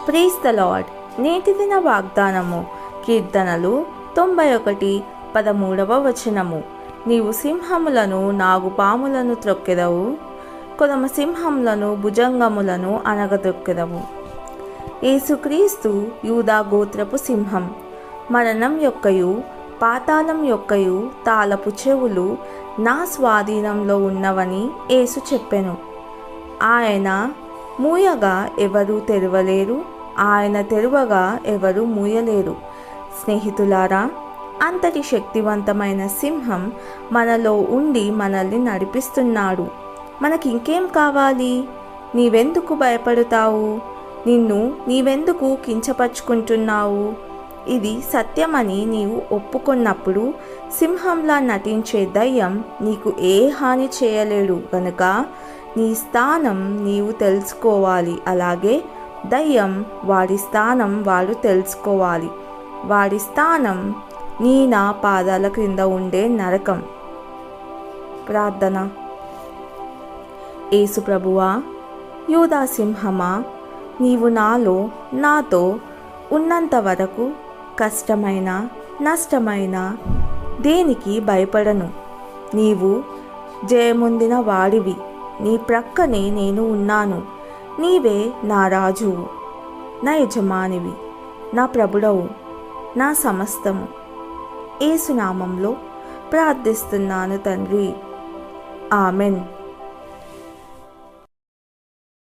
Praise the lord. నేటి దిన వాగ్దానము కీర్తనలు 91:13. నీవు సింహములను నాగుపాములను త్రొక్కెదవు, కొదమ సింహములను భుజంగములను అనగదొక్కెదవు. యేసుక్రీస్తు యూదా గోత్రపు సింహం. మరణం యొక్కయు పాతాళం యొక్కయు తాళపు చెవులు నా స్వాధీనంలో ఉన్నవని యేసు చెప్పెను. ఆయన మూయగా ఎవరు తెరవలేరు, ఆయన తెరవగా ఎవరు మూయలేరు. స్నేహితులారా, అంతటి శక్తివంతమైన సింహం మనలో ఉండి మనల్ని నడిపిస్తున్నాడు. మనకింకేం కావాలి? నీవెందుకు భయపడతావు? నిన్ను నీవెందుకు కించపరుచుకుంటున్నావు? ఇది సత్యమని నీవు ఒప్పుకున్నప్పుడు సింహంలా నటించే దయ్యం నీకు ఏ హాని చేయలేడు గనుక నీ స్థానం నీవు తెలుసుకోవాలి. అలాగే దయ్యం వాడి స్థానం వాడు తెలుసుకోవాలి. వాడి స్థానం నా పాదాల క్రింద ఉండే నరకం. ప్రార్థన. యేసు ప్రభువా, యూదా సింహమా, నీవు నాతో ఉన్నంత వరకు కష్టమైన నష్టమైన దేనికి భయపడను. నీవు జయముందిన వాడివి. నీ ప్రక్కనే నేను ఉన్నాను. నీవే నా రాజువు, నా యజమానివి, నా ప్రభుడవు, నా సమస్తము. యేసు నామంలో ప్రార్థిస్తున్నాను తండ్రి. ఆమెన్.